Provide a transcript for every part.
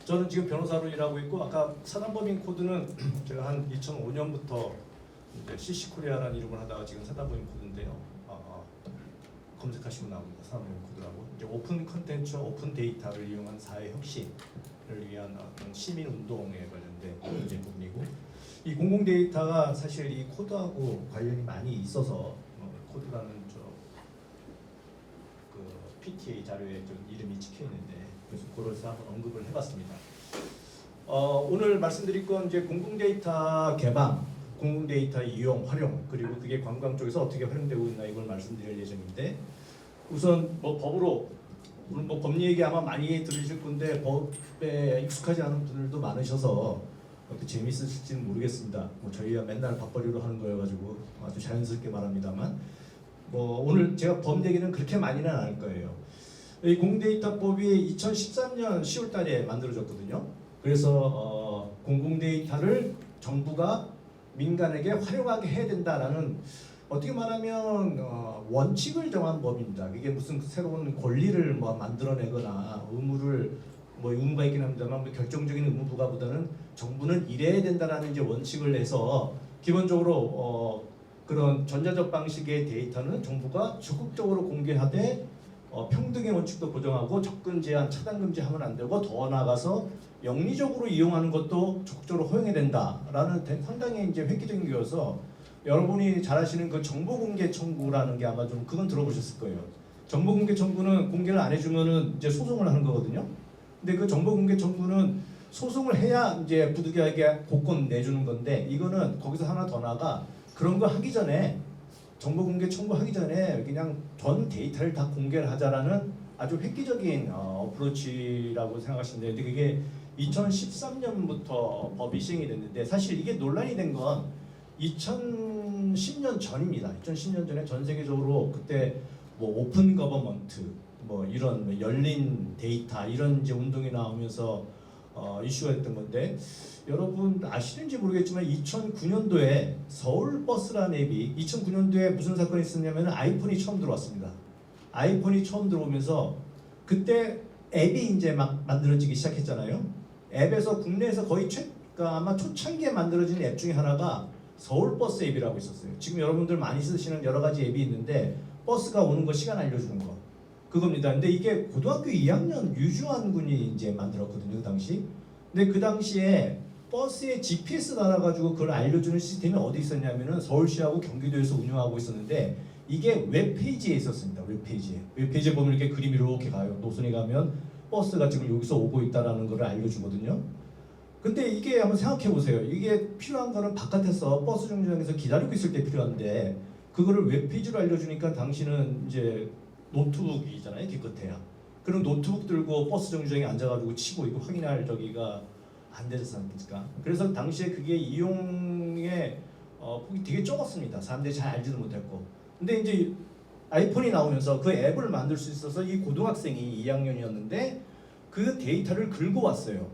저는 지금 변호사로 일하고 있고 아까 사단법인 코드는 제가 한 2005년부터 CC코리아라는 이름을 하다가 지금 사단법인 코드인데요. 검색하시면 나옵니다. 사단법인 코드라고. 이제 오픈 컨텐츠, 오픈 데이터를 이용한 사회 혁신을 위한 어떤 시민 운동에 관련된 이제 부분이고, 이 공공 데이터가 사실 이 코드하고 관련이 많이 있어서 코드라는 그 PTA 자료에 좀 이름이 찍혀 있는데, 그래서 그래서 한번 언급을 해봤습니다. 오늘 말씀드릴 건 이제 공공 데이터 개방, 공공 데이터 이용, 활용, 그리고 그게 관광 쪽에서 어떻게 활용되고 있나 이걸 말씀드릴 예정인데, 우선 법으로 오늘 법 얘기 아마 많이 들으실 건데 법에 익숙하지 않은 분들도 많으셔서 재밌으실지는 모르겠습니다. 저희가 맨날 밥벌이로 하는 거여가지고 아주 자연스럽게 말합니다만, 오늘 제가 법 얘기는 그렇게 많이는 안 할 거예요. 이 공공데이터법이 2013년 10월달에 만들어졌거든요. 그래서 공공데이터를 정부가 민간에게 활용하게 해야 된다라는, 어떻게 말하면 원칙을 정한 법입니다. 이게 무슨 새로운 권리를 만들어내거나 의무가 있긴 합니다만 결정적인 의무부가보다는 정부는 이래야 된다라는 이제 원칙을 내서, 기본적으로 그런 전자적 방식의 데이터는 정부가 적극적으로 공개하되 평등의 원칙도 보장하고 접근 제한, 차단 금지하면 안 되고, 더 나아가서 영리적으로 이용하는 것도 적극적으로 허용해야 된다라는 상당히 이제 획기적인 거여서, 여러분이 잘 아시는 그 정보공개 청구라는 게 아마 좀 그건 들어보셨을 거예요. 정보공개 청구는 공개를 안 해주면은 이제 소송을 하는 거거든요. 근데 그 정보공개 청구는 소송을 해야 이제 부득이하게 고건 내주는 건데, 이거는 거기서 하나 더 나아가 그런 거 하기 전에, 정보공개 청구하기 전에 그냥 전 데이터를 다 공개를 하자라는 아주 획기적인 어프로치라고 생각하시면 되는데, 그게 2013년부터 법이 시행이 됐는데, 사실 이게 논란이 된 건 2010년 전입니다. 2010년 전에 전 세계적으로 그때 오픈 거버먼트, 이런 열린 데이터 이런 이제 운동이 나오면서 이슈가 됐던 건데, 여러분 아시는지 모르겠지만 2009년도에 서울버스라는 앱이, 2009년도에 무슨 사건이 있었냐면 아이폰이 처음 들어왔습니다. 아이폰이 처음 들어오면서 그때 앱이 이제 막 만들어지기 시작했잖아요. 앱에서 국내에서 거의 아마 초창기에 만들어진 앱 중에 하나가 서울버스 앱이라고 있었어요. 지금 여러분들 많이 쓰시는 여러 가지 앱이 있는데, 버스가 오는 거 시간 알려주는 거 그겁니다. 근데 이게 고등학교 2학년 유주환 군이 이제 만들었거든요, 그 당시. 근데 그 당시에 버스에 GPS 달아가지고 그걸 알려주는 시스템이 어디 있었냐면은 서울시하고 경기도에서 운영하고 있었는데, 이게 웹페이지에 있었습니다. 웹페이지에 보면 이렇게 그림이 이렇게 가요. 노선에 가면 버스가 지금 여기서 오고 있다라는 걸 알려주거든요. 근데 이게 한번 생각해 보세요. 이게 필요한 거는 바깥에서 버스 정류장에서 기다리고 있을 때 필요한데, 그거를 웹페이지로 알려주니까 당신은 이제 노트북이잖아요, 기껏해야. 그럼 노트북 들고 버스 정류장에 앉아가지고 치고 이거 확인할 저기가 안 되지 않습니까? 그래서 당시에 그게 이용의 폭이 되게 적었습니다. 사람들이 잘 알지도 못했고. 근데 이제 아이폰이 나오면서 그 앱을 만들 수 있어서 이 고등학생이 2학년이었는데 그 데이터를 긁고 왔어요.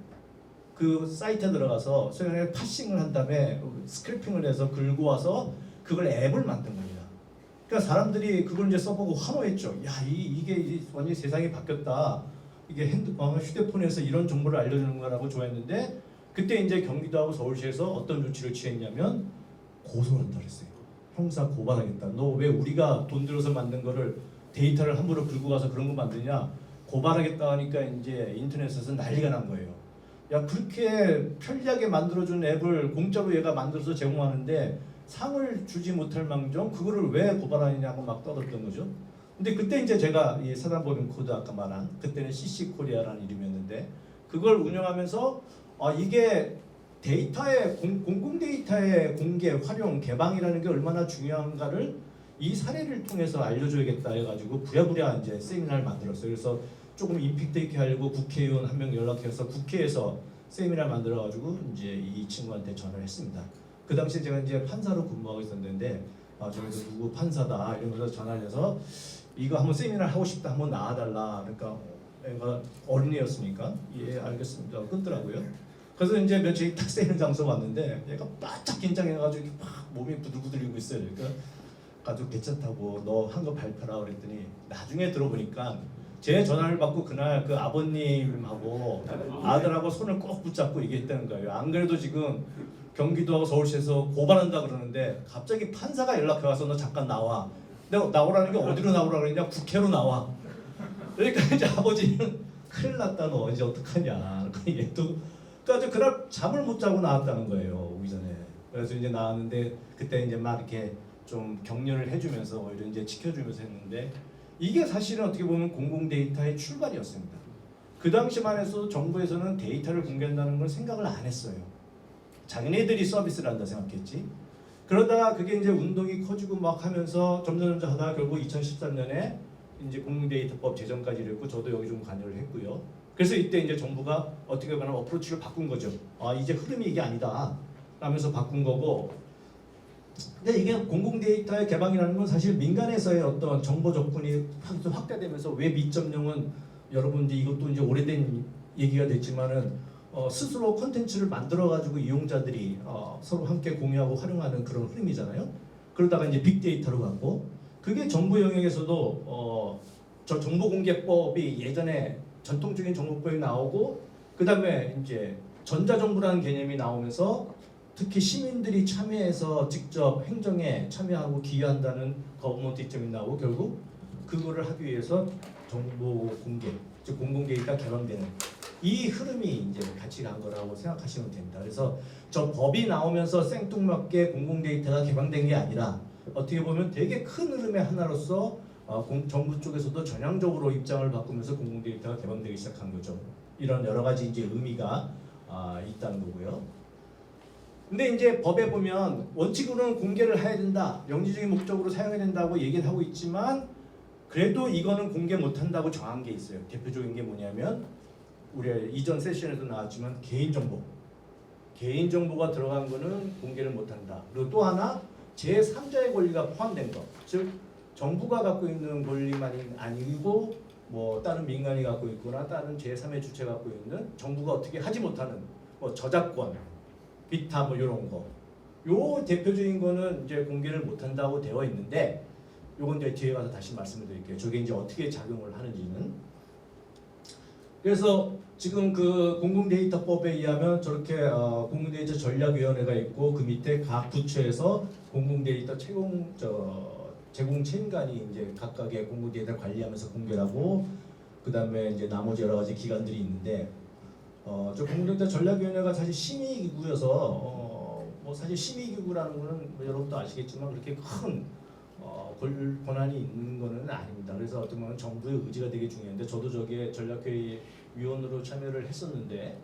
그 사이트에 들어가서 소위 파싱을 한 다음에 스크래핑을 해서 긁고 와서 그걸 앱을 만든 겁니다. 그러니까 사람들이 그걸 이제 써보고 환호했죠. 야, 이게 완전히 세상이 바뀌었다. 이게 휴대폰에서 이런 정보를 알려주는 거라고 좋아했는데, 그때 이제 경기도하고 서울시에서 어떤 조치를 취했냐면 고소한다 그랬어요. 형사 고발하겠다. 너 왜 우리가 돈 들여서 만든 거를 데이터를 함부로 긁고 가서 그런 거 만드냐? 고발하겠다 하니까 이제 인터넷에서 난리가 난 거예요. 야, 그렇게 편리하게 만들어준 앱을 공짜로 얘가 만들어서 제공하는데 상을 주지 못할 망정 그거를 왜 고발하느냐고 막 떠들었던 거죠. 근데 그때 이제 제가 이 사단법인 코드 아까 말한, 그때는 CC코리아라는 이름이었는데, 그걸 운영하면서 이게 데이터의 공공 데이터의 공개, 활용, 개방이라는 게 얼마나 중요한가를 이 사례를 통해서 알려줘야겠다 해가지고 부랴부랴 이제 세미나를 만들었어요. 그래서 조금 임팩트 있게 하려고 국회의원 한 명 연락해서 국회에서 세미나를 만들어가지고 이제 이 친구한테 전화를 했습니다. 그 당시에 제가 이제 판사로 근무하고 있었는데, 저기서 누구 판사다 이러면서 전화를 해서 이거 한번 세미나를 하고 싶다, 한번 나와달라. 그러니까 애가 어린애였으니까 예 알겠습니다 끊더라고요. 그래서 이제 며칠 딱 세는 장소 왔는데 얘가 바짝 긴장해가지고 막 몸이 부들부들이고 있어요. 그러니까 가지고 괜찮다고 너 한 거 발표라 그랬더니, 나중에 들어보니까 제 전화를 받고 그날 그 아버님하고 아들하고 손을 꼭 붙잡고 얘기했다는 거예요. 안 그래도 지금 경기도하고 서울시에서 고발한다 그러는데 갑자기 판사가 연락해 와서 너 잠깐 나와. 내가 나오라는 게 어디로 나오라 그랬냐? 국회로 나와. 그러니까 이제 아버지는 큰일 났다 너 이제 어떡하냐. 얘도 그러니까 그날 잠을 못 자고 나왔다는 거예요. 오기 전에. 그래서 이제 나왔는데 그때 이제 막 이렇게 좀 격려를 해주면서 오히려 이제 지켜주면서 했는데 이게 사실은 어떻게 보면 공공 데이터의 출발이었습니다. 그 당시만 해도 정부에서는 데이터를 공개한다는 걸 생각을 안 했어요. 자기네들이 서비스를 한다 생각했지. 그러다가 그게 이제 운동이 커지고 막 하면서 점점 하다가 결국 2013년에 이제 공공데이터법 제정까지 이랬고 저도 여기 좀 관여를 했고요. 그래서 이때 이제 정부가 어떻게 보면 어프로치를 바꾼 거죠. 아 이제 흐름이 이게 아니다 하면서 바꾼 거고. 근데 이게 공공데이터의 개방이라는 건 사실 민간에서의 어떤 정보 접근이 확대되면서 웹 2.0은 여러분들 이것도 이제 오래된 얘기가 됐지만은 스스로 콘텐츠를 만들어 가지고 이용자들이 서로 함께 공유하고 활용하는 그런 흐름이잖아요. 그러다가 이제 빅데이터로 갔고 그게 정부 영역에서도 저 정보공개법이 예전에 전통적인 정보법이 나오고 그 다음에 이제 전자정부라는 개념이 나오면서 특히 시민들이 참여해서 직접 행정에 참여하고 기여한다는 거버먼트 입장이 나오고 결국 그거를 하기 위해서 정보 공개, 즉 공공데이터 개방되는 이 흐름이 이제 같이 간 거라고 생각하시면 됩니다. 그래서 저 법이 나오면서 생뚱맞게 공공데이터가 개방된 게 아니라 어떻게 보면 되게 큰 흐름의 하나로서 정부 쪽에서도 전향적으로 입장을 바꾸면서 공공데이터가 개방되기 시작한 거죠. 이런 여러 가지 이제 의미가 있다는 거고요. 근데 이제 법에 보면 원칙으로는 공개를 해야 된다, 영지적인 목적으로 사용해야 된다고 얘기를 하고 있지만 그래도 이거는 공개 못한다고 정한 게 있어요. 대표적인 게 뭐냐면 우리 이전 세션에도 나왔지만 개인정보가 들어간 거는 공개를 못한다. 그리고 또 하나 제3자의 권리가 포함된 거, 즉 정부가 갖고 있는 권리만이 아니고 뭐 다른 민간이 갖고 있거나 다른 제3의 주체가 갖고 있는 정부가 어떻게 하지 못하는 뭐 저작권, 기타 뭐 이런 거, 요 대표적인 거는 이제 공개를 못한다고 되어 있는데 요건 이제 뒤에 가서 다시 말씀을 드릴게요. 저게 이제 어떻게 작용을 하는지는. 그래서 지금 그 공공데이터법에 의하면 저렇게 공공데이터 전략위원회가 있고 그 밑에 각 부처에서 공공데이터 제공 책임관이 이제 각각의 공공데이터 관리하면서 공개하고 그 다음에 이제 나머지 여러 가지 기관들이 있는데 저 공공데이터 전략위원회가 사실 심의기구여서 뭐 사실 심의기구라는 거는 뭐 여러분도 아시겠지만 그렇게 큰 권한이 있는 거는 아닙니다. 그래서 어떤 보면 정부의 의지가 되게 중요한데 저도 저기에 전략회의 위원으로 참여를 했었는데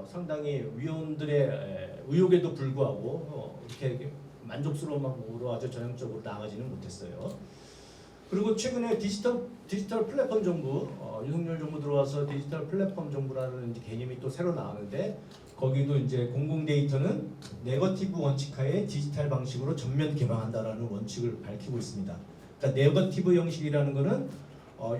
상당히 위원들의 의혹에도 불구하고 이렇게 만족스러운 방법으로 아주 전향적으로 나가지는 못했어요. 그리고 최근에 디지털 플랫폼 정부, 윤석열 정부 들어와서 디지털 플랫폼 정부라는 개념이 또 새로 나왔는데 거기도 이제 공공 데이터는 네거티브 원칙하에 디지털 방식으로 전면 개방한다라는 원칙을 밝히고 있습니다. 그러니까 네거티브 형식이라는 거는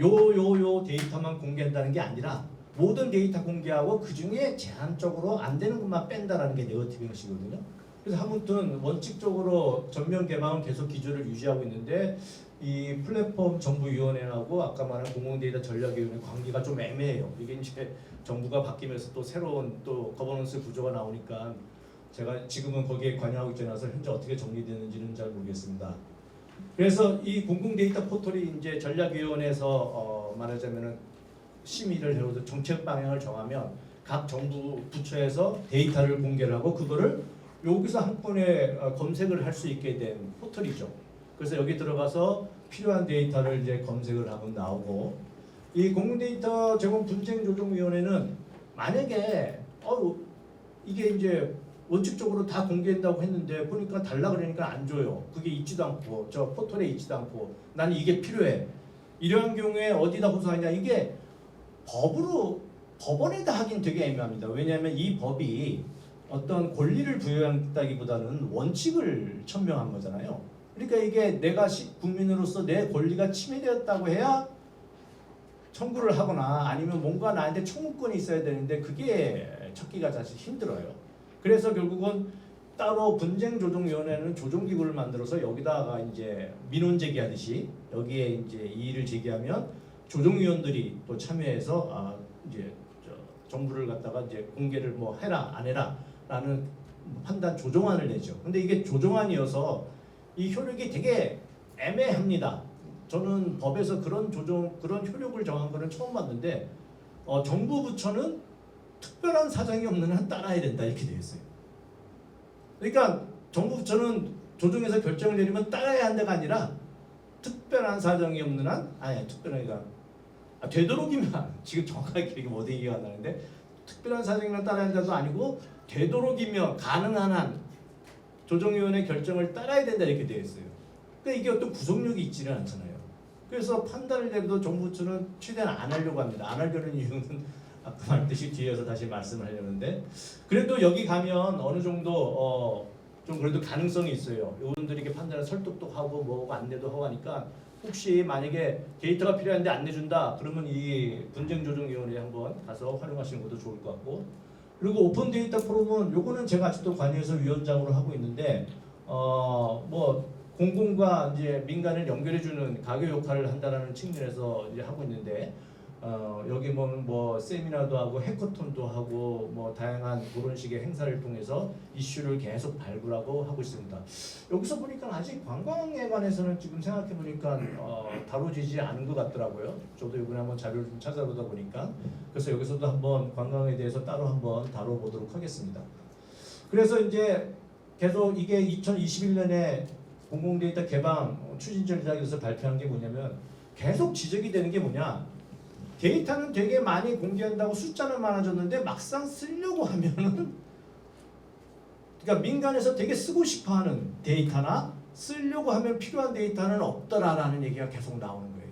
요 데이터만 공개한다는 게 아니라 모든 데이터 공개하고 그 중에 제한적으로 안 되는 것만 뺀다라는 게 네거티브 형식이거든요. 그래서 아무튼 원칙적으로 전면 개방은 계속 기조를 유지하고 있는데 이 플랫폼 정부위원회하고 아까 말한 공공데이터 전략위원회 관계가 좀 애매해요. 이게 이제 정부가 바뀌면서 또 새로운 또 거버넌스 구조가 나오니까 제가 지금은 거기에 관여하고 있지 않아서 현재 어떻게 정리되는지는 잘 모르겠습니다. 그래서 이 공공데이터 포털이 이제 전략위원회에서 말하자면은 심의를 해서 정책 방향을 정하면 각 정부 부처에서 데이터를 공개를 하고 그거를 여기서 한 번에 검색을 할 수 있게 된 포털이죠. 그래서 여기 들어가서 필요한 데이터를 이제 검색을 하면 나오고 이 공공데이터 제공 분쟁조정위원회는 만약에 이게 이제 원칙적으로 다 공개한다고 했는데 보니까 달라 그러니까 안 줘요. 그게 있지도 않고 저 포털에 있지도 않고 나는 이게 필요해. 이러한 경우에 어디다 호소하냐 이게 법원에다 하긴 되게 애매합니다. 왜냐하면 이 법이 어떤 권리를 부여한다기보다는 원칙을 천명한 거잖아요. 그러니까 이게 내가 국민으로서 내 권리가 침해되었다고 해야 청구를 하거나 아니면 뭔가 나한테 청구권이 있어야 되는데 그게 찾기가 사실 힘들어요. 그래서 결국은 따로 분쟁조정위원회는 조정기구를 만들어서 여기다가 이제 민원 제기하듯이 여기에 이제 이의를 제기하면 조정위원들이 또 참여해서 이제 정부를 갖다가 이제 공개를 뭐 해라 안 해라라는 판단 조정안을 내죠. 근데 이게 조정안이어서 이 효력이 되게 애매합니다. 저는 법에서 그런 효력을 정한 거는 처음 봤는데 정부 부처는 특별한 사정이 없는 한 따라야 된다 이렇게 되어 있어요. 그러니까 정부 부처는 조정해서 결정을 내리면 따라야 한다가 아니라 특별한 사정이 없는 한 특별하니까 되도록이면 지금 정확하게 기억이 못 얘기가 안 나는데 특별한 사정이면 따라야 한다도 아니고 되도록이면 가능한 한 조정위원회 결정을 따라야 된다 이렇게 되어 있어요. 그러니까 이게 어떤 구속력이 있지는 않잖아요. 그래서 판단을 내려도 정부 부처는 최대한 안 하려고 합니다. 안 하려는 이유는 아까 말했듯이 뒤에서 다시 말씀을 하려는데 그래도 여기 가면 어느 정도 좀 그래도 가능성이 있어요. 의원들에게 판단을 설득도 하고 뭐고 안내도 하고 하니까 혹시 만약에 데이터가 필요한데 안 내준다 그러면 이 분쟁조정위원회에 한번 가서 활용하시는 것도 좋을 것 같고 그리고 오픈 데이터 포럼은 요거는 제가 아직도 관여해서 위원장으로 하고 있는데 뭐 공공과 이제 민간을 연결해주는 가교 역할을 한다라는 측면에서 이제 하고 있는데 여기 보면 뭐 세미나도 하고 해커톤도 하고 뭐 다양한 그런 식의 행사를 통해서 이슈를 계속 발굴하고 하고 있습니다. 여기서 보니까 아직 관광에 관해서는 지금 생각해 보니까 다뤄지지 않은 것 같더라고요. 저도 이번에 한번 자료를 좀 찾아보다 보니까 그래서 여기서도 한번 관광에 대해서 따로 한번 다뤄보도록 하겠습니다. 그래서 이제 계속 이게 2021년에 공공데이터 개방 추진 전략에서 발표한 게 뭐냐면 계속 지적이 되는 게 뭐냐 데이터는 되게 많이 공개한다고 숫자는 많아졌는데 막상 쓰려고 하면은 그러니까 민간에서 되게 쓰고 싶어하는 데이터나 쓰려고 하면 필요한 데이터는 없더라라는 얘기가 계속 나오는 거예요.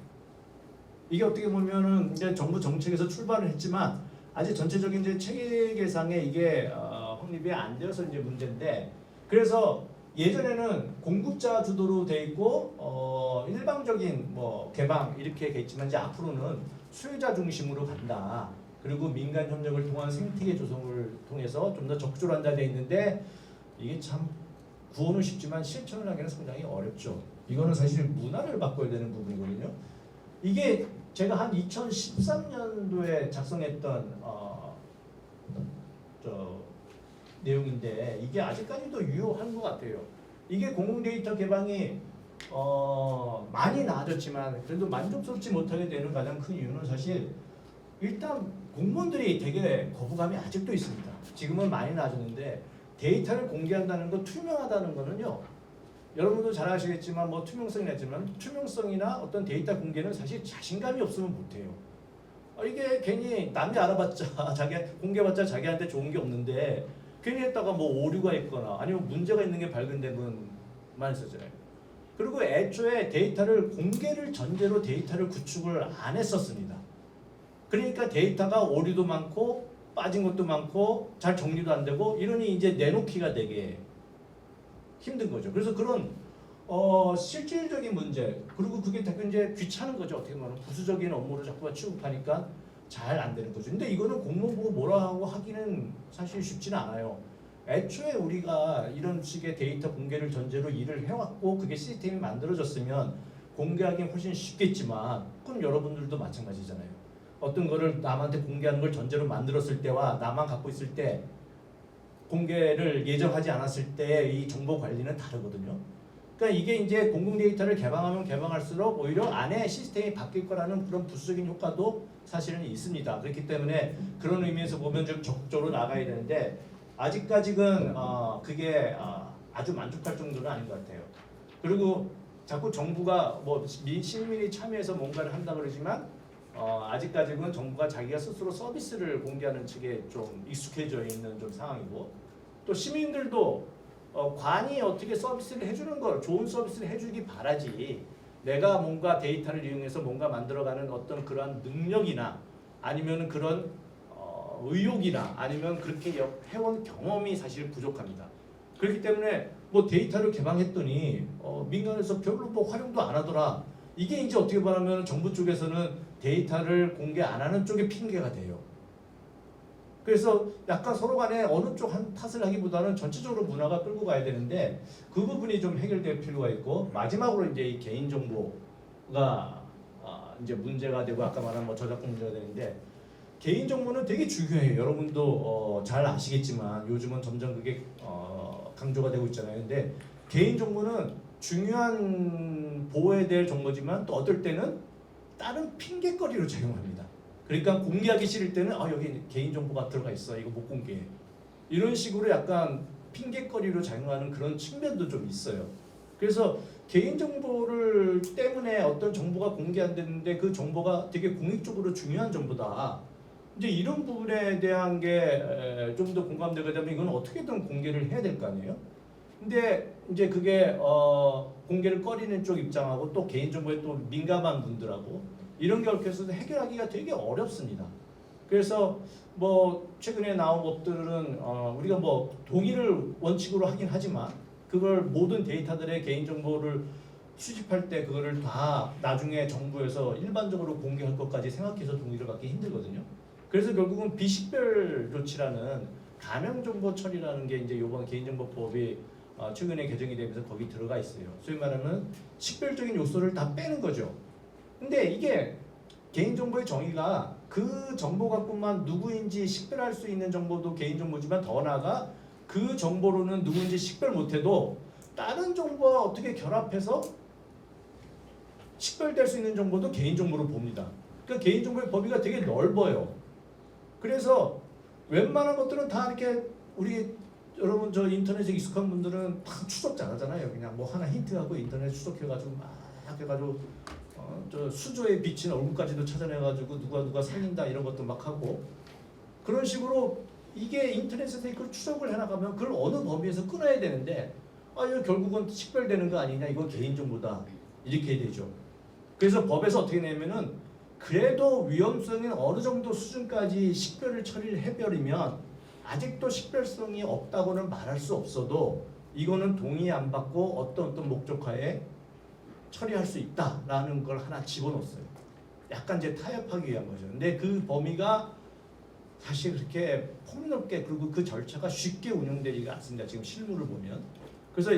이게 어떻게 보면은 이제 정부 정책에서 출발을 했지만 아직 전체적인 이제 체계상에 이게 확립이 안 되어서 이제 문제인데 그래서 예전에는 공급자 주도로 돼 있고 일방적인 뭐 개방 이렇게 돼 있지만 이제 앞으로는 수요자 중심으로 간다. 그리고 민간 협력을 통한 생태계 조성을 통해서 좀 더 적극적으로 한다 돼 있는데 이게 참 구호는 쉽지만 실천을 하기는 상당히 어렵죠. 이거는 사실 문화를 바꿔야 되는 부분이거든요. 이게 제가 한 2013년도에 작성했던 내용인데 이게 아직까지도 유효한 것 같아요. 이게 공공데이터 개방이 많이 나아졌지만 그래도 만족스럽지 못하게 되는 가장 큰 이유는 사실 일단 공무원들이 되게 거부감이 아직도 있습니다. 지금은 많이 나아졌는데 데이터를 공개한다는 거 투명하다는 거는요. 여러분도 잘 아시겠지만 뭐 투명성이 있지만 투명성이나 어떤 데이터 공개는 사실 자신감이 없으면 못해요. 이게 괜히 남이 알아봤자 자기 공개봤자 자기한테 좋은 게 없는데 괜히 했다가 뭐 오류가 있거나 아니면 문제가 있는 게 발견되면 많이 쓰잖아요. 그리고 애초에 데이터를 공개를 전제로 데이터를 구축을 안 했었습니다. 그러니까 데이터가 오류도 많고 빠진 것도 많고 잘 정리도 안 되고 이러니 이제 내놓기가 되게 힘든 거죠. 그래서 그런 실질적인 문제 그리고 그게 되게 이제 귀찮은 거죠. 어떻게 보면 부수적인 업무를 자꾸 취급하니까 잘 안 되는 거죠. 근데 이거는 공무원 보고 뭐라 하고 하기는 사실 쉽지는 않아요. 애초에 우리가 이런 식의 데이터 공개를 전제로 일을 해왔고 그게 시스템이 만들어졌으면 공개하기는 훨씬 쉽겠지만 그럼 여러분들도 마찬가지잖아요. 어떤 거를 남한테 공개하는 걸 전제로 만들었을 때와 나만 갖고 있을 때 공개를 예정하지 않았을 때 이 정보 관리는 다르거든요. 그러니까 이게 이제 공공 데이터를 개방하면 개방할수록 오히려 안에 시스템이 바뀔 거라는 그런 부수적인 효과도 사실은 있습니다. 그렇기 때문에 그런 의미에서 보면 좀 적극적으로 나가야 되는데 아직까지는 그게 아주 만족할 정도는 아닌 것 같아요. 그리고 자꾸 정부가 뭐 시민이 참여해서 뭔가를 한다 그러지만 아직까지는 정부가 자기가 스스로 서비스를 공개하는 측에 좀 익숙해져 있는 좀 상황이고 또 시민들도 관이 어떻게 서비스를 해주는 걸 좋은 서비스를 해주기 바라지 내가 뭔가 데이터를 이용해서 뭔가 만들어가는 어떤 그런 능력이나 아니면 그런 의욕이나 아니면 그렇게 해온 경험이 사실 부족합니다. 그렇기 때문에 뭐 데이터를 개방했더니 민간에서 별로 뭐 활용도 안 하더라. 이게 이제 어떻게 말하면 정부 쪽에서는 데이터를 공개 안 하는 쪽에 핑계가 돼요. 그래서 약간 서로 간에 어느 쪽 한 탓을 하기보다는 전체적으로 문화가 끌고 가야 되는데 그 부분이 좀 해결될 필요가 있고 마지막으로 이제 이 개인정보가 이제 문제가 되고 아까 말한 뭐 저작권 문제가 되는데 개인 정보는 되게 중요해요. 여러분도 잘 아시겠지만 요즘은 점점 그게 강조가 되고 있잖아요. 근데 개인 정보는 중요한 보호해야 될 정보지만 또 어떨 때는 다른 핑계거리로 작용합니다. 그러니까 공개하기 싫을 때는 여기 개인 정보가 들어가 있어. 이거 못 공개해. 이런 식으로 약간 핑계거리로 작용하는 그런 측면도 좀 있어요. 그래서 개인정보를 때문에 어떤 정보가 공개 안 됐는데 그 정보가 되게 공익적으로 중요한 정보다. 이제 이런 부분에 대한 게 좀 더 공감되게 되면 이건 어떻게든 공개를 해야 될 거 아니에요. 근데 이제 그게 공개를 꺼리는 쪽 입장하고 또 개인정보에 또 민감한 분들하고 이런 결국에서 해결하기가 되게 어렵습니다. 그래서 뭐 최근에 나온 법들은 우리가 뭐 동의를 원칙으로 하긴 하지만 그걸 모든 데이터들의 개인정보를 수집할 때 그거를 다 나중에 정부에서 일반적으로 공개할 것까지 생각해서 동의를 받기 힘들거든요. 그래서 결국은 비식별 조치라는 가명정보 처리라는 게 이제 이번 개인정보법이 최근에 개정이 되면서 거기 들어가 있어요. 소위 말하면 식별적인 요소를 다 빼는 거죠. 근데 이게 개인정보의 정의가 그 정보 갖고만 누구인지 식별할 수 있는 정보도 개인정보지만 더 나아가 그 정보로는 누구인지 식별 못해도 다른 정보와 어떻게 결합해서 식별될 수 있는 정보도 개인정보로 봅니다. 그러니까 개인정보의 범위가 되게 넓어요. 그래서 웬만한 것들은 다 이렇게 우리 여러분 저 인터넷에 익숙한 분들은 다 추적 잘하잖아요. 그냥 뭐 하나 힌트하고 인터넷 추적해가지고 막 해가지고 저 수조에 비친 얼굴까지도 찾아내가지고 누가 살린다 이런 것도 막 하고 그런 식으로 이게 인터넷에서 이걸 추적을 해나가면 그걸 어느 범위에서 끊어야 되는데 이거 결국은 식별되는 거 아니냐 이거 개인정보다 이렇게 되죠. 그래서 법에서 어떻게 내면은 그래도 위험성이 어느 정도 수준까지 식별을 처리를 해버리면 아직도 식별성이 없다고는 말할 수 없어도 이거는 동의 안 받고 어떤 목적하에 처리할 수 있다라는 걸 하나 집어넣었어요. 약간 이제 타협하기 위한 거죠. 근데 그 범위가 사실 그렇게 폭넓게 그리고 그 절차가 쉽게 운영되지가 않습니다. 지금 실무를 보면. 그래서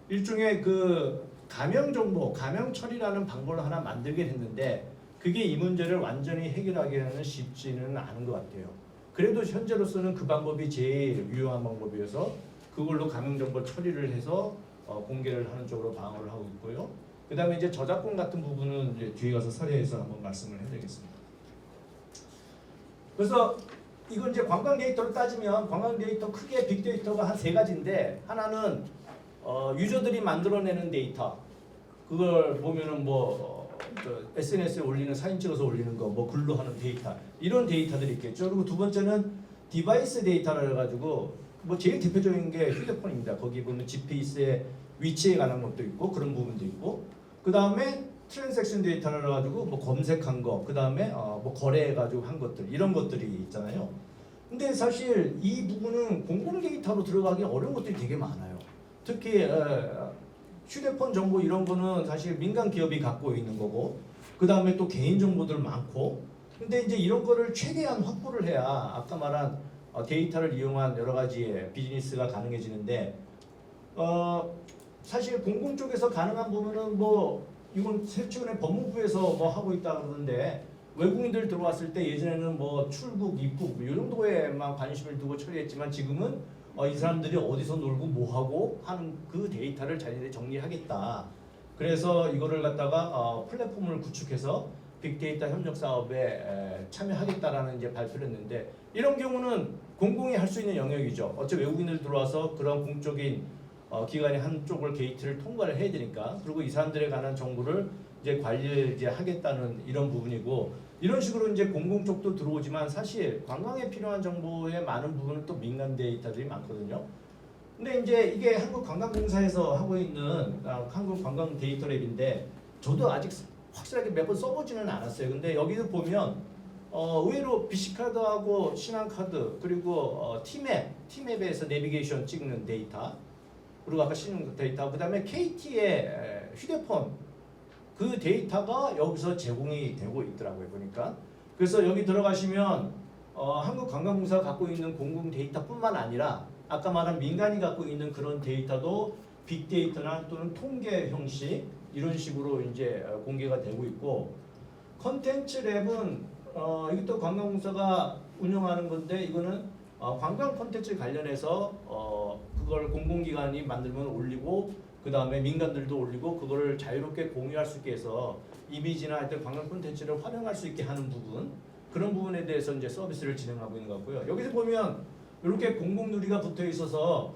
일종의 그 가명 정보, 가명 처리라는 방법을 하나 만들긴 했는데 그게 이 문제를 완전히 해결하기에는 쉽지는 않은 것 같아요. 그래도 현재로서는 그 방법이 제일 유용한 방법이어서 그걸로 가명 정보 처리를 해서 공개를 하는 쪽으로 방어를 하고 있고요. 그 다음에 이제 저작권 같은 부분은 이제 뒤에 가서 사례에서 한번 말씀을 해드리겠습니다. 그래서 이건 이제 관광 데이터로 따지면 관광 데이터 크게 빅데이터가 한 세 가지인데 하나는 유저들이 만들어내는 데이터 그걸 보면은 뭐 SNS에 올리는 사진 찍어서 올리는 거 뭐 글로 하는 데이터 이런 데이터들이 있겠죠. 그리고 두 번째는 디바이스 데이터라 해가지고 뭐 제일 대표적인 게 휴대폰입니다. 거기 보면 GPS의 위치에 관한 것도 있고 그런 부분도 있고 그 다음에 트랜잭션 데이터를 가지고 뭐 검색한 거, 그 다음에 뭐 거래해가지고 한 것들 이런 것들이 있잖아요. 근데 사실 이 부분은 공공 데이터로 들어가기 어려운 것들이 되게 많아요. 특히 휴대폰 정보 이런 거는 사실 민간 기업이 갖고 있는 거고, 그 다음에 또 개인 정보들 많고. 근데 이제 이런 거를 최대한 확보를 해야 아까 말한 데이터를 이용한 여러 가지의 비즈니스가 가능해지는데. 사실 공공 쪽에서 가능한 부분은 뭐 이건 최근에 법무부에서 뭐 하고 있다 그러는데 외국인들 들어왔을 때 예전에는 뭐 출국, 입국 이 정도에만 관심을 두고 처리했지만 지금은 이 사람들이 어디서 놀고 뭐 하고 하는 그 데이터를 자기들이 정리하겠다. 그래서 이거를 갖다가 플랫폼을 구축해서 빅데이터 협력 사업에 참여하겠다라는 이제 발표를 했는데 이런 경우는 공공이 할 수 있는 영역이죠. 어차피 외국인들 들어와서 그런 공적인 기관이 한쪽을 게이트를 통과를 해야 되니까 그리고 이 사람들에 관한 정보를 이제 관리를 이제 하겠다는 이런 부분이고 이런 식으로 이제 공공 쪽도 들어오지만 사실 관광에 필요한 정보의 많은 부분은 또 민간 데이터들이 많거든요. 근데 이제 이게 한국관광공사에서 하고 있는 한국관광 데이터 랩인데 저도 아직 확실하게 몇 번 써보지는 않았어요. 근데 여기도 보면 의외로 BC카드하고 신한카드 그리고 T맵에서 내비게이션 찍는 데이터 그리고 아까 신용 데이터, 그 다음에 KT의 휴대폰 그 데이터가 여기서 제공이 되고 있더라고요 보니까. 그래서 여기 들어가시면 한국관광공사가 갖고 있는 공공 데이터뿐만 아니라 아까 말한 민간이 갖고 있는 그런 데이터도 빅데이터나 또는 통계 형식 이런 식으로 이제 공개가 되고 있고 컨텐츠 랩은 이것도 관광공사가 운영하는 건데 이거는 관광 콘텐츠 관련해서 그걸 공공기관이 만들면 올리고 그 다음에 민간들도 올리고 그거를 자유롭게 공유할 수 있게 해서 이미지나 하여튼 관광 콘텐츠를 활용할 수 있게 하는 부분 그런 부분에 대해서 이제 서비스를 진행하고 있는 것 같고요. 여기서 보면 이렇게 공공 누리가 붙어 있어서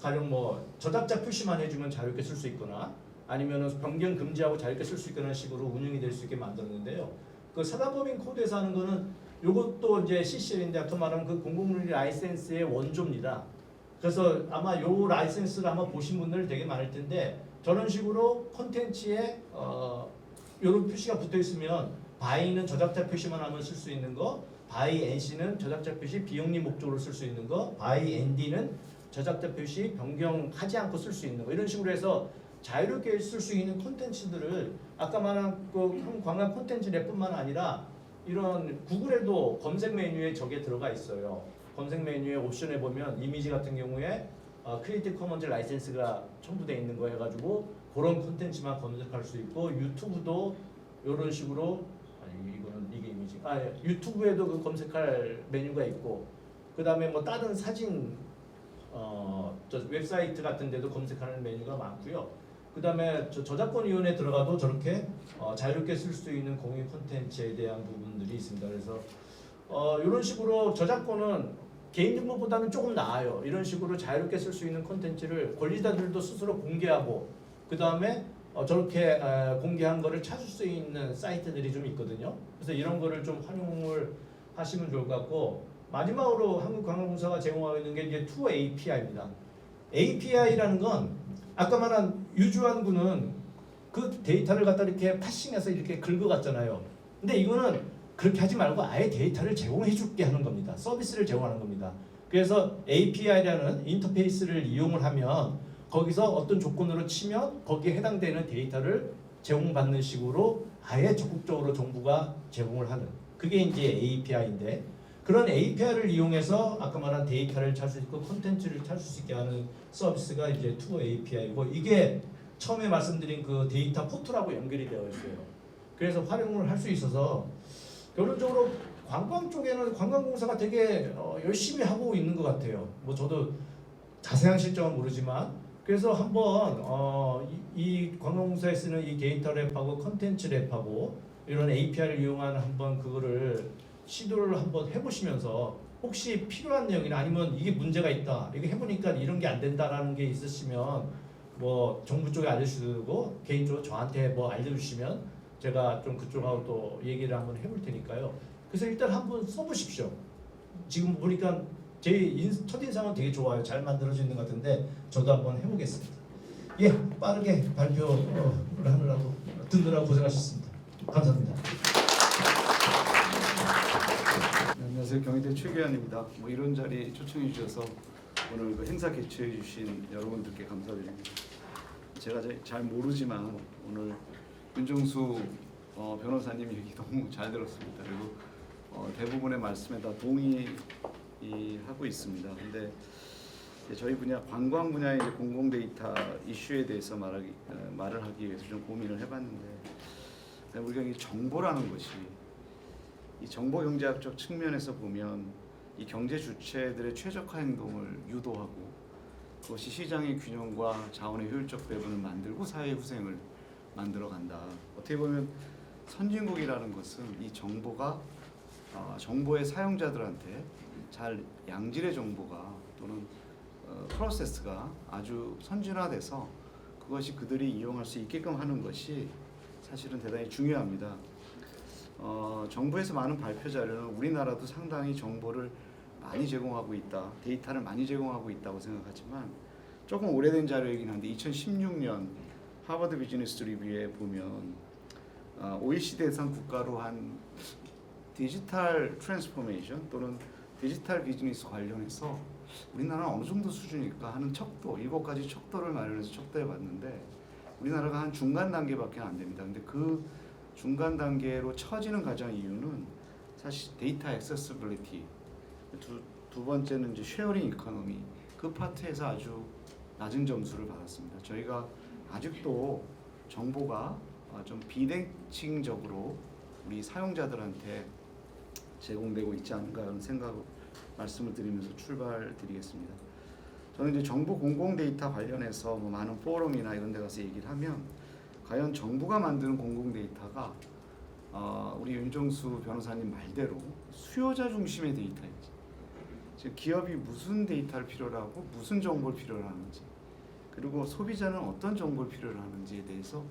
가령 뭐 저작자 표시만 해주면 자유롭게 쓸 수 있거나 아니면은 변경 금지하고 자유롭게 쓸 수 있는 식으로 운영이 될 수 있게 만들었는데요. 그 사단법인 코드에서 하는 거는 이것도 이제 CCL인데 아까 말한 그 공공누리 라이센스의 원조입니다. 그래서 아마 요 라이센스를 아마 보신 분들 되게 많을 텐데 저런 식으로 콘텐츠에 요런 표시가 붙어 있으면 바이는 저작자 표시만 하면 쓸 수 있는 거, 바이 NC는 저작자 표시 비영리 목적으로 쓸 수 있는 거, 바이 ND는 저작자 표시 변경하지 않고 쓸 수 있는 거 이런 식으로 해서 자유롭게 쓸 수 있는 콘텐츠들을 아까 말한 그 관광 콘텐츠 랩뿐만 아니라 이런 구글에도 검색 메뉴에 저게 들어가 있어요. 검색 메뉴에 옵션에 보면 이미지 같은 경우에 크리에이티브 커먼즈 라이센스가 첨부되어 있는 거 해가지고 그런 콘텐츠만 검색할 수 있고 유튜브도 이런 식으로 이거는 이게 이미지 유튜브에도 그 검색할 메뉴가 있고 그 다음에 뭐 다른 사진 저 웹사이트 같은 데도 검색하는 메뉴가 많고요. 그 다음에 저작권위원회에 들어가도 저렇게 자유롭게 쓸 수 있는 공유 콘텐츠에 대한 부분들이 있습니다. 그래서 이런 식으로 저작권은 개인정보보다는 조금 나아요. 이런 식으로 자유롭게 쓸 수 있는 콘텐츠를 권리자들도 스스로 공개하고 그 다음에 저렇게 공개한 거를 찾을 수 있는 사이트들이 좀 있거든요. 그래서 이런 거를 좀 활용을 하시면 좋을 것 같고 마지막으로 한국관광공사가 제공하고 있는 게 이제 투어 API입니다. API라는 건 아까 말한 유주환군은 그 데이터를 갖다 이렇게 파싱해서 이렇게 긁어갔잖아요. 근데 이거는 그렇게 하지 말고 아예 데이터를 제공해 줄게 하는 겁니다. 서비스를 제공하는 겁니다. 그래서 API라는 인터페이스를 이용을 하면 거기서 어떤 조건으로 치면 거기에 해당되는 데이터를 제공받는 식으로 아예 적극적으로 정부가 제공을 하는 그게 이제 API인데 그런 API를 이용해서 아까 말한 데이터를 찾을 수 있고 콘텐츠를 찾을 수 있게 하는 서비스가 이제 투어 API고 이게 처음에 말씀드린 그 데이터 포털하고 연결이 되어 있어요. 그래서 활용을 할 수 있어서 결론적으로 관광 쪽에는 관광공사가 되게 열심히 하고 있는 것 같아요. 뭐 저도 자세한 실정은 모르지만 그래서 한번 이 관광공사에 쓰는 이 데이터 랩하고 콘텐츠 랩하고 이런 API를 이용한 한번 그거를 시도를 한번 해보시면서 혹시 필요한 내용이나 아니면 이게 문제가 있다 이게 해보니까 이런 게 안 된다라는 게 있으시면 뭐 정부 쪽에 알려주시고 개인적으로 저한테 뭐 알려주시면 제가 좀 그쪽하고 또 얘기를 한번 해볼 테니까요. 그래서 일단 한번 써보십시오. 지금 보니까 제 첫인상은 되게 좋아요. 잘 만들어져 있는 것 같은데 저도 한번 해보겠습니다. 예, 빠르게 발표를 하느라고 듣느라고 고생하셨습니다. 감사합니다. 안녕하세요. 경희대 최규환입니다. 뭐 이런 자리 초청해 주셔서 오늘 그 행사 개최해 주신 여러분들께 감사드립니다. 제가 잘 모르지만 오늘 윤정수 변호사님 얘기 너무 잘 들었습니다. 그리고 대부분의 말씀에 다 동의하고 있습니다. 근데 저희 분야 관광 분야의 이제 공공 데이터 이슈에 대해서 말을 하기 위해서 좀 고민을 해봤는데 우리가 이 정보라는 것이 이 정보 경제학적 측면에서 보면 이 경제 주체들의 최적화 행동을 유도하고 그것이 시장의 균형과 자원의 효율적 배분을 만들고 사회 후생을 만들어 간다. 어떻게 보면 선진국이라는 것은 이 정보가 정보의 사용자들한테 잘 양질의 정보가 또는 프로세스가 아주 선진화돼서 그것이 그들이 이용할 수 있게끔 하는 것이 사실은 대단히 중요합니다. 정부에서 많은 발표 자료는 우리나라도 상당히 정보를 많이 제공하고 있다, 데이터를 많이 제공하고 있다고 생각하지만 조금 오래된 자료이긴 한데 2016년 하버드 비즈니스 리뷰에 보면 OECD 대상 국가로 한 디지털 트랜스포메이션 또는 디지털 비즈니스 관련해서 우리나라는 어느 정도 수준일까 하는 척도 7가지 척도를 마련해서 척도해 봤는데 우리나라가 한 중간 단계밖에 안 됩니다. 근데 그 중간 단계로 처지는 가장 이유는 사실 데이터 액세서빌리티 두 번째는 이제 쉐어링 이코노미 그 파트에서 아주 낮은 점수를 받았습니다. 저희가 아직도 정보가 좀 비대칭적으로 우리 사용자들한테 제공되고 있지 않은가 하는 생각 말씀을 드리면서 출발드리겠습니다. 저는 이제 정부 공공 데이터 관련해서 뭐 많은 포럼이나 이런 데 가서 얘기를 하면 과연 정부가 만드는 공공 데이터가 우리 윤정수 변호사님 말대로 수요자 중심의 데이터인지, 즉 기업이 무슨 데이터를 필요로 하고 무슨 정보를 필요로 하는지, 그리고 소비자는 어떤 정보를 필요로 하는지에 대해서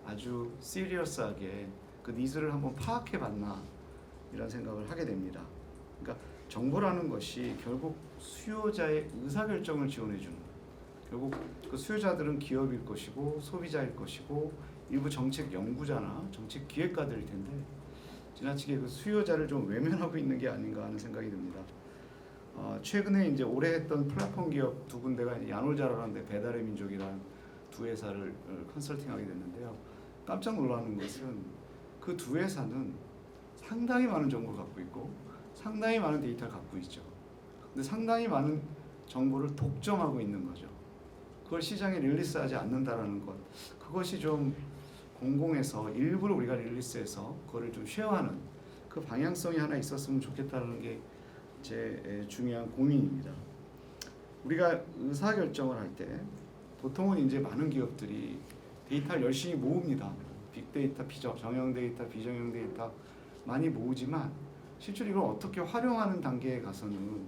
아주 시리어스하게 그 니즈를 한번 파악해 봤나 이런 생각을 하게 됩니다. 그러니까 정보라는 것이 결국 수요자의 의사결정을 지원해 주는 거예요. 결국 그 수요자들은 기업일 것이고 소비자일 것이고 일부 정책 연구자나 정책 기획가들일 텐데 지나치게 그 수요자를 좀 외면하고 있는 게 아닌가 하는 생각이 듭니다. 최근에 이제 오래 했던 플랫폼 기업 두 군데가 야놀자라는데 배달의 민족이란 두 회사를 컨설팅하게 됐는데요. 깜짝 놀라는 것은 그 두 회사는 상당히 많은 정보를 갖고 있고 상당히 많은 데이터를 갖고 있죠. 근데 상당히 많은 정보를 독점하고 있는 거죠. 그걸 시장에 릴리스하지 않는다라는 것, 그것이 좀 공공에서 일부러 우리가 릴리스해서 그거를 좀 쉐어하는 그 방향성이 하나 있었으면 좋겠다는 게 제 중요한 고민입니다. 우리가 의사결정을 할 때 보통은 이제 많은 기업들이 데이터를 열심히 모읍니다. 빅데이터, 정형 데이터, 비정형 데이터 많이 모으지만 실제로 이걸 어떻게 활용하는 단계에 가서는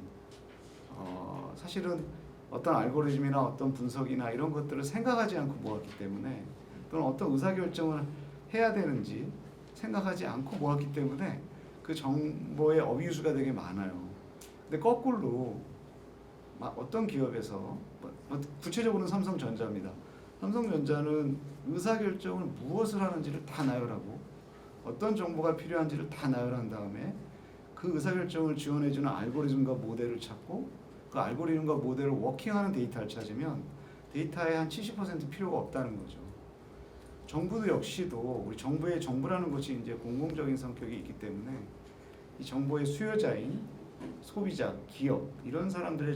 사실은 어떤 알고리즘이나 어떤 분석이나 이런 것들을 생각하지 않고 모았기 때문에, 또는 어떤 의사결정을 해야 되는지 생각하지 않고 모았기 때문에 그 정보의 어뷰즈가 되게 많아요. 근데 거꾸로 어떤 기업에서 구체적으로는 삼성전자입니다. 삼성전자는 의사결정을 무엇을 하는지를 다 나열하고 어떤 정보가 필요한지를 다 나열한 다음에 그 의사결정을 지원해주는 알고리즘과 모델을 찾고 그 알고리즘과 모델을 워킹하는 데이터를 찾으면 데이터의 한 70% 필요가 없다는 거죠. 정부도 역시도 우리 정부의 정부라는 것이 이제 공공적인 성격이 있기 때문에 이 정보의 수요자인 소비자, 기업 이런 사람들의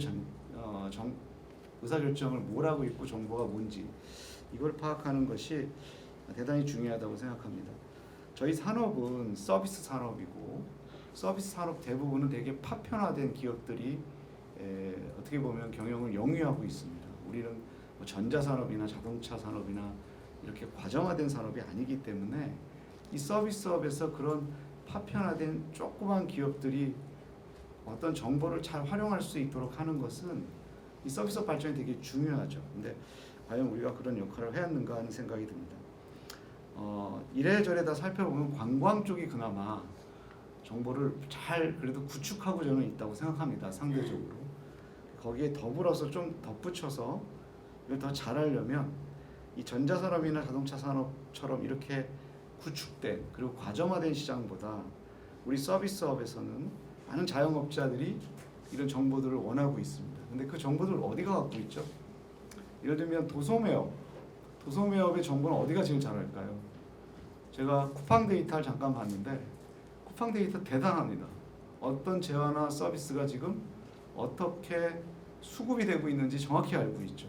의사결정을 뭘 하고 있고 정보가 뭔지 이걸 파악하는 것이 대단히 중요하다고 생각합니다. 저희 산업은 서비스 산업이고 서비스 산업 대부분은 되게 파편화된 기업들이 어떻게 보면 경영을 영위하고 있습니다. 우리는 뭐 전자산업이나 자동차 산업이나 이렇게 과정화된 산업이 아니기 때문에 이 서비스업에서 그런 파편화된 조그만 기업들이 어떤 정보를 잘 활용할 수 있도록 하는 것은 이 서비스업 발전이 되게 중요하죠. 근데 과연 우리가 그런 역할을 해왔는가 하는 생각이 듭니다. 이래저래 다 살펴보면 관광 쪽이 그나마 정보를 잘 그래도 구축하고 저는 있다고 생각합니다. 상대적으로. 거기에 더불어서 좀 덧붙여서 이걸 더 잘하려면 이 전자산업이나 자동차 산업처럼 이렇게 구축된 그리고 과점화된 시장보다 우리 서비스업에서는 많은 자영업자들이 이런 정보들을 원하고 있습니다. 근데 그 정보들을 어디가 갖고 있죠? 예를 들면 도소매업의 정보는 어디가 제일 잘할까요? 제가 쿠팡 데이터를 잠깐 봤는데 쿠팡 데이터 대단합니다. 어떤 재화나 서비스가 지금 어떻게 수급이 되고 있는지 정확히 알고 있죠.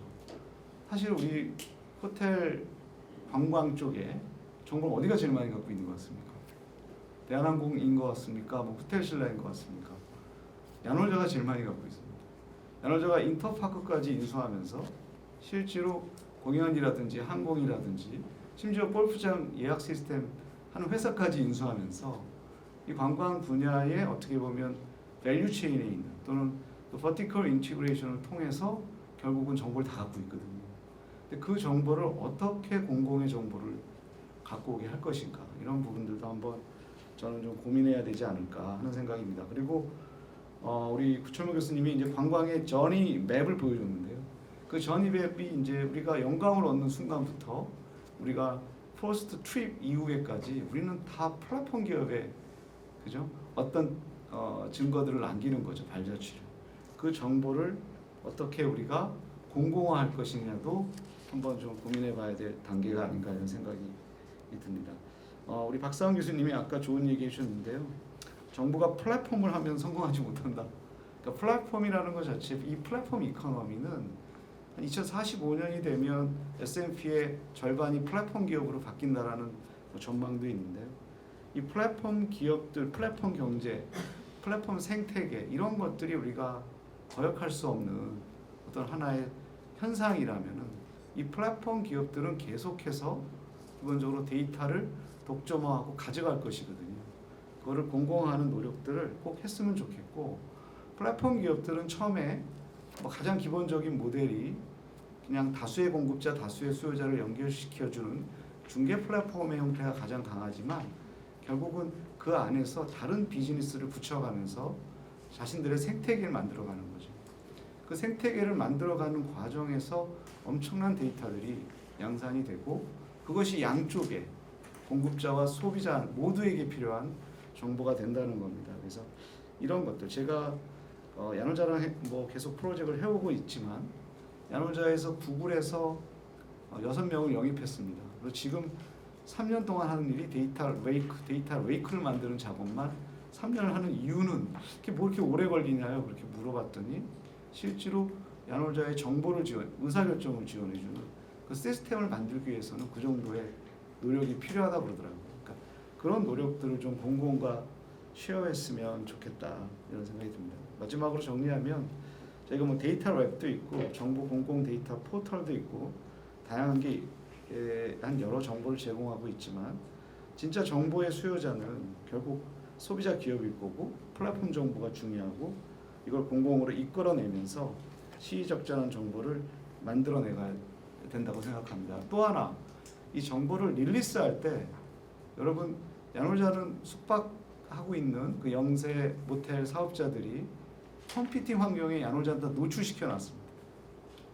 사실 우리 호텔 관광 쪽에 정보를 어디가 제일 많이 갖고 있는 것 같습니까? 대한항공인 것 같습니까? 뭐 호텔신라인 것 같습니까? 야놀자가 제일 많이 갖고 있습니다. 야놀자가 인터파크까지 인수하면서 실제로 공연이라든지 항공이라든지 심지어 골프장 예약 시스템 하는 회사까지 인수하면서 이 관광 분야에 어떻게 보면 밸류 체인에 있는 또는 버티컬 인티그레이션을 통해서 결국은 정보를 다 갖고 있거든요. 근데 그 정보를 어떻게 공공의 정보를 갖고 오게 할 것인가, 이런 부분들도 한번 저는 좀 고민해야 되지 않을까 하는 생각입니다. 그리고 우리 구철모 교수님이 이제 관광의 저니 맵을 보여줬는데요. 그 저니 맵이 이제 우리가 영광을 얻는 순간부터 우리가 포스트 트립 이후에까지 우리는 다 플랫폼 기업에 그죠? 어떤 증거들을 남기는 거죠. 발자취를. 그 정보를 어떻게 우리가 공공화할 것이냐도 한번 좀 고민해봐야 될 단계가 아닌가 이런 생각이 듭니다. 우리 박사원 교수님이 아까 좋은 얘기 해주셨는데요. 정부가 플랫폼을 하면 성공하지 못한다. 그러니까 플랫폼이라는 것 자체, 이 플랫폼 이코노미는 한 2045년이 되면 S&P의 절반이 플랫폼 기업으로 바뀐다라는 전망도 있는데요. 이 플랫폼 기업들, 플랫폼 경제, 플랫폼 생태계 이런 것들이 우리가 거역할 수 없는 어떤 하나의 현상이라면은 이 플랫폼 기업들은 계속해서 기본적으로 데이터를 독점화하고 가져갈 것이거든요. 그거를 공공화하는 노력들을 꼭 했으면 좋겠고, 플랫폼 기업들은 처음에 뭐 가장 기본적인 모델이 그냥 다수의 공급자, 다수의 수요자를 연결시켜주는 중개 플랫폼의 형태가 가장 강하지만 결국은 그 안에서 다른 비즈니스를 붙여가면서 자신들의 생태계를 만들어가는 거죠. 그 생태계를 만들어가는 과정에서 엄청난 데이터들이 양산이 되고 그것이 양쪽에 공급자와 소비자 모두에게 필요한 정보가 된다는 겁니다. 그래서 이런 것들 제가 야노자랑 뭐 계속 프로젝트를 해오고 있지만 야노자에서 구글에서 6명을 영입했습니다. 그리고 지금 3년 동안 하는 일이 데이터 레이크를 만드는 작업만 3년을 하는 이유는 뭐 이렇게 오래 걸리냐요? 그렇게 물어봤더니 실제로 야노자의 정보를 의사결정을 지원해주는 그 시스템을 만들기 위해서는 그 정도의 노력이 필요하다고 그러더라고요. 그러니까 그런 노력들을 좀 공공과 쉐어했으면 좋겠다 이런 생각이 듭니다. 마지막으로 정리하면 저희가 뭐 데이터 웹도 있고 정보 공공 데이터 포털도 있고 다양한 게 한 여러 정보를 제공하고 있지만 진짜 정보의 수요자는 결국 소비자 기업일 거고 플랫폼 정보가 중요하고 이걸 공공으로 이끌어내면서 시의적절한 정보를 만들어내야 된다고 생각합니다. 또 하나 이 정보를 릴리스할 때 여러분 야노자는 숙박하고 있는 그 영세 모텔 사업자들이 컴피팅 환경에 야노자를 노출시켜 놨습니다.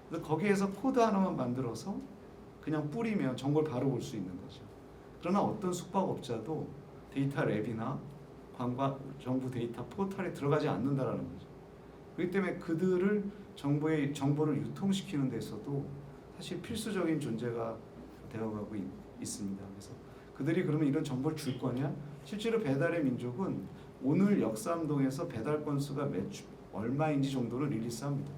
그래서 거기에서 코드 하나만 만들어서 그냥 뿌리면 정보를 바로 볼 수 있는 거죠. 그러나 어떤 숙박업자도 데이터 랩이나 정부 데이터 포털에 들어가지 않는다라는 거죠. 그렇기 때문에 그들을 정보를 유통시키는 데서도 사실 필수적인 존재가 되어가고 있습니다. 그래서 그들이 그러면 이런 정보를 줄 거냐? 실제로 배달의 민족은 오늘 역삼동에서 배달 건수가 매주 얼마인지 정도를 릴리스합니다.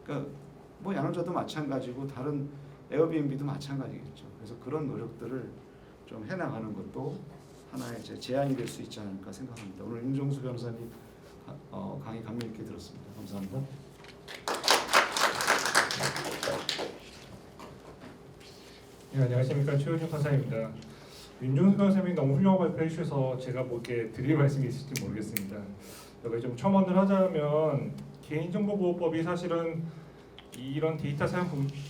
그러니까 뭐 야노자도 마찬가지고 다른 에어비앤비도 마찬가지겠죠. 그래서 그런 노력들을 좀 해나가는 것도 하나의 제안이 될 수 있지 않을까 생각합니다. 오늘 윤정수 변호사님 강의 감명 있게 들었습니다. 감사합니다. 네, 안녕하십니까. 최은juk 판사입니다. 윤정수 변호사님이 너무 훌륭한 발표해 주셔서 제가 뭐 이렇게 드릴 말씀이 있을지 모르겠습니다. 여기 좀 첨언을 하자면 개인정보보호법이 사실은 이런 데이터 사용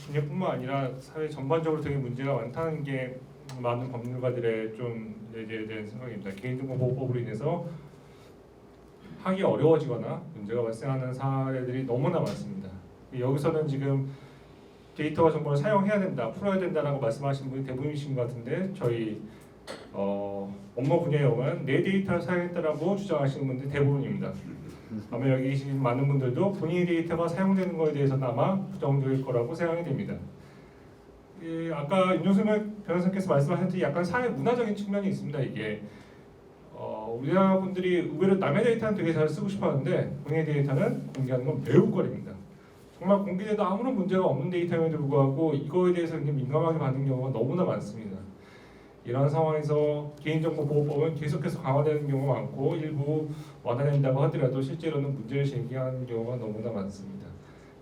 분야뿐만 아니라 사회 전반적으로 되게 문제가 많다는 게 많은 법률가들의 좀 얘기에 대한 생각입니다. 개인정보보호법으로 인해서 하기 어려워지거나 문제가 발생하는 사례들이 너무나 많습니다. 여기서는 지금 데이터와 정보를 사용해야 된다, 풀어야 된다라고 말씀하시는 분이 대부분이신 것 같은데 저희 업무 분야에 오면 내 데이터를 사용했다라고 주장하시는 분들이 대부분입니다. 아마 여기 계신 많은 분들도 본인의 데이터가 사용되는 것에 대해서는 아마 부정적일 거라고 생각이 됩니다. 아까 윤정수 변호사께서 말씀하셨듯이 약간 사회 문화적인 측면이 있습니다. 이게 우리나라 분들이 의외로 남의 데이터는 되게 잘 쓰고 싶어하는데 본인의 데이터는 공개하는 건 매우 꺼립니다. 정말 공개돼도 아무런 문제가 없는 데이터임에도 불구하고 이거에 대해서 민감하게 받는 경우가 너무나 많습니다. 이런 상황에서 개인정보보호법은 계속해서 강화되는 경우가 많고 일부 완화된다고 하더라도 실제로는 문제를 제기하는 경우가 너무나 많습니다.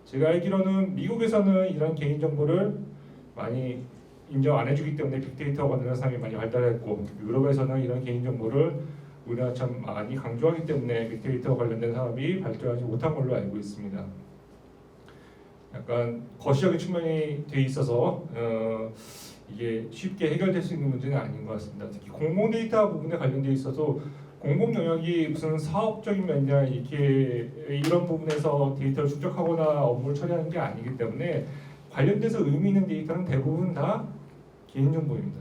제가 알기로는 미국에서는 이런 개인정보를 많이 인정 안 해주기 때문에 빅데이터 관련한 사람이 많이 발달했고 유럽에서는 이런 개인정보를 우리나라처럼 많이 강조하기 때문에 빅데이터 관련된 사업이 발전하지 못한 걸로 알고 있습니다. 약간 거시적인 측면이 돼 있어서 이게 쉽게 해결될 수 있는 문제는 아닌 것 같습니다. 특히 공공 데이터 부분에 관련돼 있어서 공공 영역이 무슨 사업적인 면이나 이렇게 이런 부분에서 데이터를 축적하거나 업무를 처리하는 게 아니기 때문에 관련돼서 의미 있는 데이터는 대부분 다 개인정보입니다.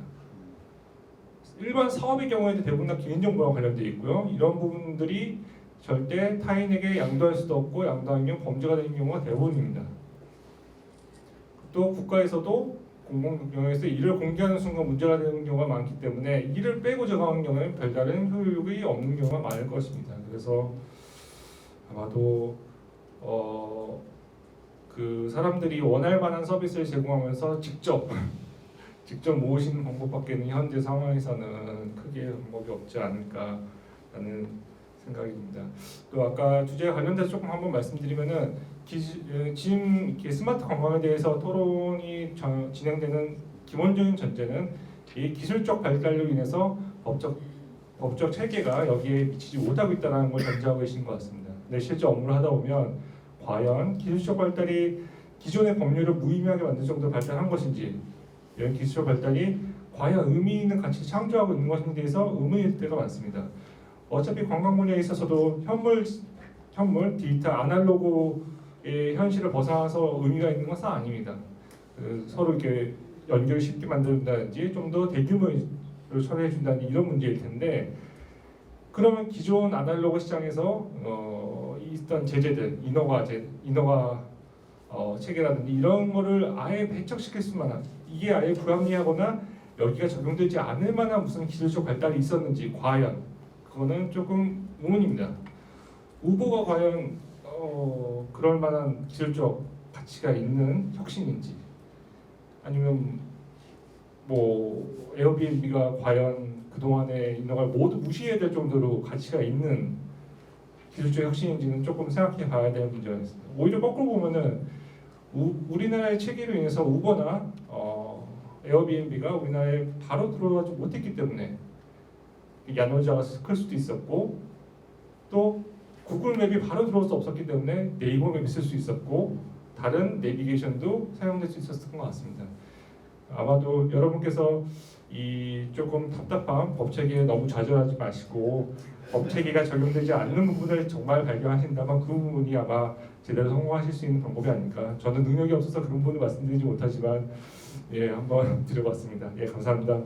일반 사업의 경우에도 대부분 다 개인정보와 관련돼 있고요. 이런 부분들이 절대 타인에게 양도할 수도 없고 양도하면 범죄가 되는 경우가 대부분입니다. 또 국가에서도 공공 영역에서 이를 공개하는 순간 문제가 되는 경우가 많기 때문에 이를 빼고 적용하는 경우에는 별다른 효력이 없는 경우가 많을 것입니다. 그래서 아마도 그 사람들이 원할 만한 서비스를 제공하면서 직접 직접 모으시는 방법밖에는 현재 상황에서는 크게 방법이 없지 않을까라는 생각이 듭니다. 또 아까 주제에 관련돼서 조금 한번 말씀드리면은 지금 이렇게 스마트 건강에 대해서 토론이 진행되는 기본적인 전제는 이 기술적 발달로 인해서 법적 체계가 여기에 미치지 못하고 있다는 걸 전제하고 계신 것 같습니다. 근데 실제 업무를 하다 보면 과연 기술적 발달이 기존의 법률을 무의미하게 만들 정도로 발달한 것인지, 이런 기술적 발달이 과연 의미 있는 가치를 창조하고 있는 것인지에 대해서 의문일 때가 많습니다. 어차피 관광 분야에 있어서도 현물, 디지털, 아날로그의 현실을 벗어나서 의미가 있는 것은 아닙니다. 서로 이렇게 연결 쉽게 만든다든지 좀 더 대규모를 처리해 준다는 이런 문제일 텐데, 그러면 기존 아날로그 시장에서 있던 제재들, 인허가 체계라든지 이런 거를 아예 배척시킬 수만한, 이게 아예 불합리하거나 여기가 적용되지 않을 만한 무슨 기술적 발달이 있었는지 과연 그거는 조금 의문입니다. 우버가 과연 그럴 만한 기술적 가치가 있는 혁신인지, 아니면 뭐 에어비앤비가 과연 그동안의 인허가를 모두 무시해야 될 정도로 가치가 있는 기술적 혁신인지는 조금 생각해 봐야 될 문제가 있습니다. 오히려 거꾸로 보면은 우리나라의 체계로 인해서 우버나 에어비앤비가 우리나라에 바로 들어오지 못했기 때문에 야노자가 클 수도 있었고, 또 구글맵이 바로 들어올 수 없었기 때문에 네이버 맵이 쓸 수 있었고, 다른 내비게이션도 사용될 수 있었던 것 같습니다. 아마도 여러분께서 이 조금 답답한 법 체계에 너무 좌절하지 마시고, 법 체계가 적용되지 않는 부분을 정말 발견하신다면 그 부분이 아마 제대로 성공하실 수 있는 방법이 아닐까. 저는 능력이 없어서 그런 부분을 말씀드리지 못하지만 한번 드려봤습니다. 감사합니다.